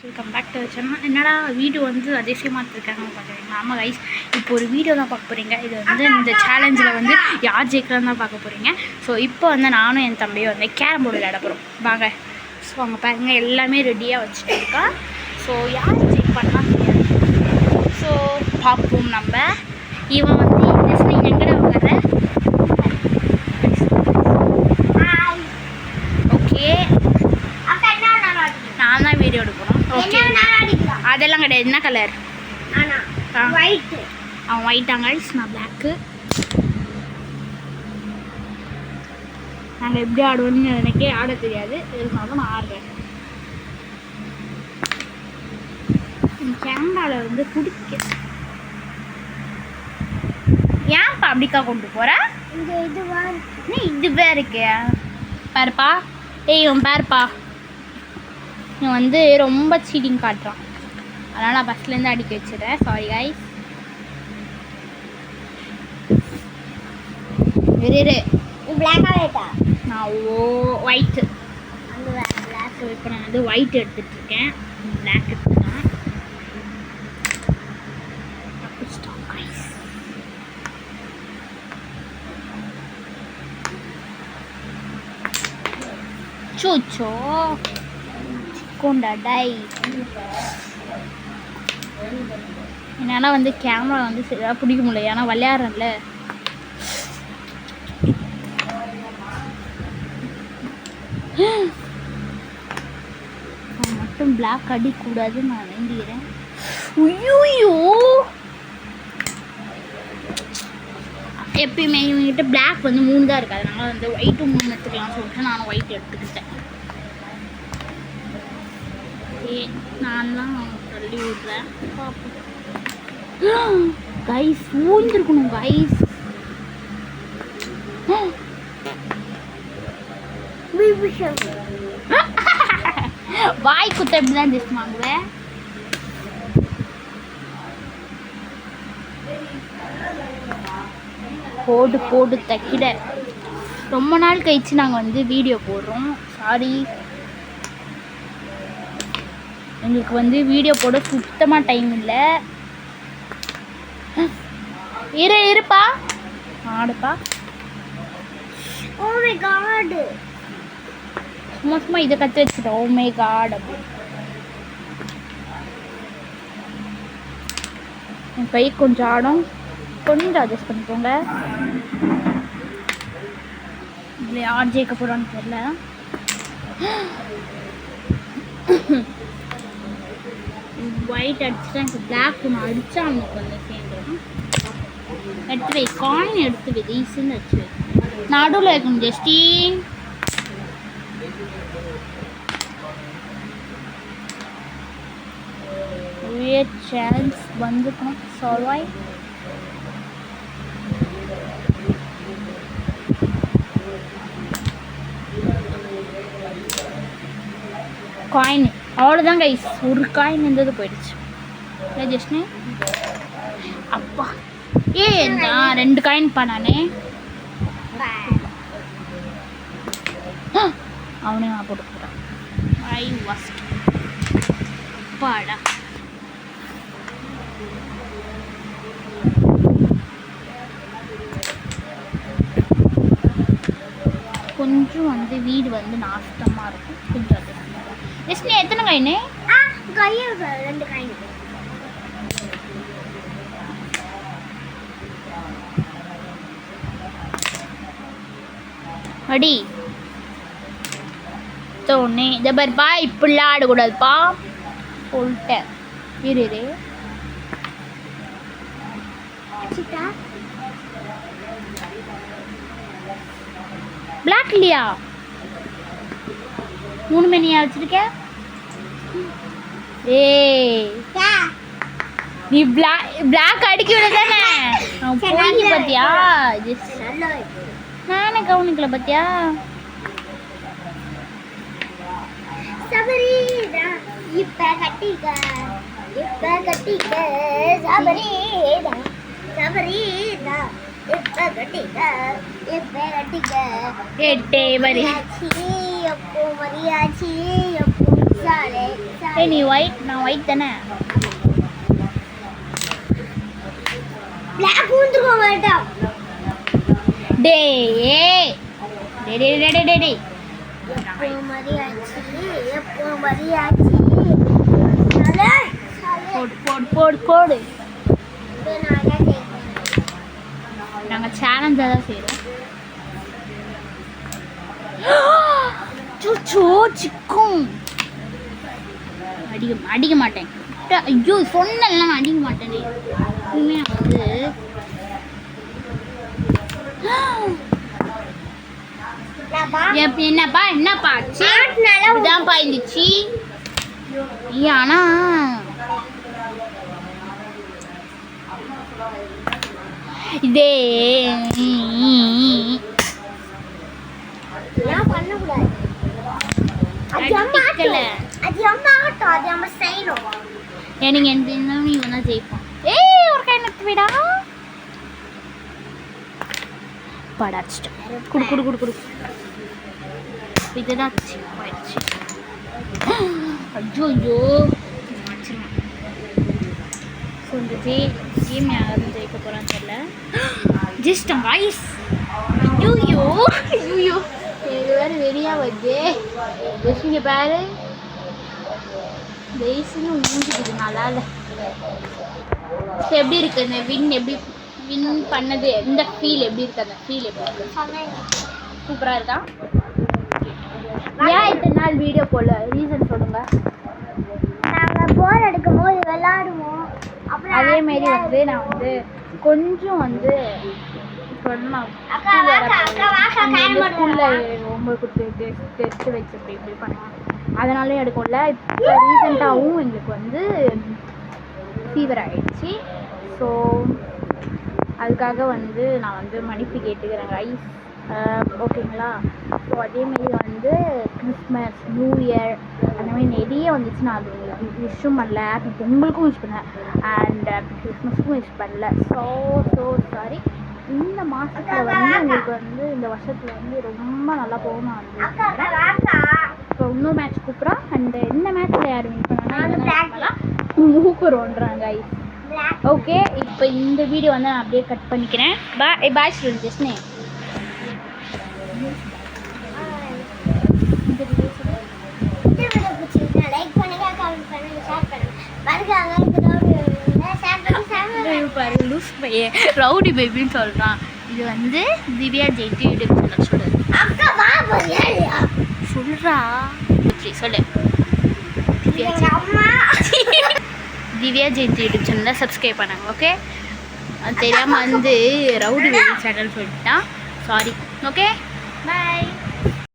Welcome back to channel. என்னடா வீடியோ வந்து அதிசயமாக இருக்காங்க பார்க்குறீங்களா? ஆமாம் கைஸ், இப்போ ஒரு வீடியோ தான் பார்க்க போகிறீங்க. இது வந்து இந்த சேலஞ்சில் வந்து யார் ஜெயிக்கிறான்னு தான் பார்க்க போகிறீங்க. ஸோ இப்போ வந்து நானும் என் தம்பியும் வந்து கேரம் போர்டு விளையாட போகிறோம். வாங்க. ஸோ அவங்க பாருங்கள் எல்லாமே ரெடியாக வச்சுட்டு இருக்கா. ஸோ யார் ஜெயிப்பான்னா தெரியாது. ஸோ பார்ப்போம் நம்ம. இவன் வந்து இந்த எங்கடா வர ஓகே நான் தான் வீடியோ எடுக்கணும். ஓகே அதெல்லாம் கிடையாது. என்ன கலர்? அவன் ஒயிட்டாங்க, நான் பிளாக்கு. நாங்கள் எப்படி ஆடுவோன்னு எனக்கே ஆட தெரியாது, இருந்தாலும் நான் ஆடுறேன். கேமராவில் வந்து பிடிக்க ஏன்ப்பா அப்படிக்கா கொண்டு போகிற? நீ இதுவே இருக்கே பாருப்பா. இவன் பாருப்பா, இவன் வந்து ரொம்ப சீட்டிங் காட்டுறான். அதனால் நான் ஃபஸ்ட்லேருந்து அடிக்க வச்சிடுறேன். Sorry guys. வெறு நான் ஒயிட்டு. ஸோ இப்போ நான் வந்து ஒயிட் எடுத்துகிட்ருக்கேன். பிளாக் எடுத்துக்கலாம். சூச்சோ கொண்டாடை. என்னால் வந்து கேமரா வந்து சரியாக பிடிக்க முடியல, ஏன்னா விளையாடுறேன்ல. நான் மட்டும் பிளாக் அடிக்கூடாதுன்னு நான் வேண்டிக்கிறேன். ஐயோ, எப்பயுமே இவங்ககிட்ட பிளாக் வந்து 3 தான் இருக்குது. அதனால வந்து ஒயிட்டும் 3 எடுத்துக்கலாம்னு சொல்லிட்டு நானும் ஒயிட் எடுத்துக்கிட்டேன். நான் தான் தள்ளி விடுறேன். Guys ஊழ்ந்துருக்கணும் guys. வாய் குத்த எப்படிதான் ஜெஸ்ட் வாங்குவேன். போடு போடு தக்கிட. ரொம்ப நாள் கழிச்சு நாங்கள் வந்து வீடியோ போடுறோம். சாரி, எங்களுக்கு வந்து வீடியோ போட சுத்தமாக டைம் இல்லை. இருப்பா ஆடுப்பா. ஓ மை காட், சும்மா இதை கற்று வச்சுட்டோம். Oh my God. என் கை கொஞ்சம் ஆடும், கொஞ்சம் அட்ஜஸ்ட் பண்ணிக்கோங்க. இதில் யார் ஜெயிக்க போகிறான்னு தெரியல. ஒயிட் அடிச்சுட்டு எனக்கு பிளாக் ஒன்று அடித்தா அவனுக்கு வந்து சேர்ந்துடும். எடுத்து வை, காயின் எடுத்து வை, ஈஸின்னு வச்சு வை. நடுவில் வைக்கணும் ஜஸ்டி. சான்ஸ் வந்துக்கணும். சால்வாய் காயின் அவ்வளோதான் கைஸ். ஒரு காயின் இருந்தது போயிடுச்சு. இல்லை ஜஸ்ட்னே அப்பா. நான் 2 காயின் பண்ணானே. அவனே நான் போட்டு போகிறேன். ஐ வஸ்ட் பாடா. கொஞ்சம் வந்து வீடு வந்து நாசமாக இருக்கும். கொஞ்சம் அது ஜஸ்ட்னே எத்தனை காயினே? 2 காயின். அடி தோணே. இதை பாருப்பா, இப்படிலாம் ஆடக்கூடாதுப்பா சொல்லிட்டேன். இரு பிளாக் இல்லையா? 3 மணியா வச்சிருக்க? நீ பிளாக் அடிக்க விட தானே போய் பார்த்தியா? நானே கவனிக்கல பார்த்தியா? சபரிடா இப்ப கட்டிக்க, இப்ப கட்டிக்க சபரிடா, சபரிடா இப்ப கட்டிக்க, இப்ப கட்டிக்க. எட்டே வரியாச்சி அப்போ, வரியாச்சி அப்போ. ஏய் நீ ஒயிட், நான் ஒயிட் தானே. பிளாக் ஊந்துறோம் வேண்டாம். டேய் டேய் டேய் டேய் டேய் டேய் எப்போ மரியாச்சு போடு. நாங்கள் சேலஞ்சாக தான் செய்கிறோம். சுச்சோ சிக்கும் அடிக்க மாட்டேன். ஐயோ சொன்னல நான் அடிக்க மாட்டேன். இனிமே வந்து என்னப்பா இதான்ப்பா இருந்துச்சு. ஆனா இதே பண்ணக்கூடாது. எனக்கு என்ன நீ வேணா ஜெயிப்பான். ஏய் ஒரு கை நட்டு விடா படாச்சிட்டேன். குடு இதுதான் போயிடுச்சு. ஐயோ ஸோ இந்த கேம் யாரும் ஜெயிக்க போகிறான்னு தெரியல. Just voice. ஐயோ எனக்கு வேறு வெளியாக வருது. ஜஸ்ட் இங்கே பாரு ஜெயிச்சுன்னு மூஞ்சிக்குது. நல்லா இல்லை. ஸோ எப்படி இருக்குது இந்த வின் பண்ணது? இந்த ஃபீல் எப்படி இருக்குது? அந்த ஃபீல் எப்படி இருக்குது? சூப்பராக இருக்கா? ஏன் இத்தனை நாள் வீடியோ போடல? ரீசன் சொல்லுங்க. நாங்கள் போர் எடுக்கும் போது விளாடுவோம். அப்புறம் அதேமாரி வந்து நான் வந்து கொஞ்சம் வந்து ஸ்கூலில் ரொம்ப கொடுத்து டெஸ்ட்டு வச்சு இப்படி பண்ணுவாங்க. அதனாலே எடுக்கும்ல. இப்போ ரீசெண்டாகவும் எங்களுக்கு வந்து ஃபீவர் ஆகிடுச்சு. ஸோ அதுக்காக வந்து நான் வந்து மன்னிப்பு கேட்டுக்கிறேன் ரைஸ். ஓகேங்களா? ஸோ அதேமாரி வந்து கிறிஸ்மஸ், நியூ இயர் அந்த மாதிரி நிறைய வந்துச்சு. நான் அது விஷும் பண்ணல. ஹாப்பி பொங்கலுக்கும் விஷ் பண்ணேன் அண்ட் ஹாப்பி கிறிஸ்மஸுக்கும் விஷ் பண்ணல. So sorry. இந்த மாதத்தில் வந்து உங்களுக்கு வந்து இந்த வருஷத்தில் வந்து ரொம்ப நல்லா போகணும். நான் வந்து இப்போ இன்னொரு மேட்ச் கூப்பிட்றோம். அண்ட் இந்த மேட்ச்சில் யார் வின் பண்ணாங்கன்னா மூக்குறோன்றாங்க ஐஸ். ஓகே இப்போ இந்த வீடியோ வந்து நான் அப்படியே கட் பண்ணிக்கிறேன். பாய் ஸ்டூடெண்ட் ஜஸ்னே. ரவுடி பேபின்னு சொல்கிறான். இது வந்து திவ்யா ஜெயித்து யூடியூப் சொல்கிறா. சொல்லு திவ்யா ஜெயித்து யூடியூப் சேனலில் சப்ஸ்கிரைப் பண்ணாங்க. ஓகே தெரியாமல் வந்து ரவுடி பேபி சேனல் சொல்லிட்டான். சாரி. Okay bye.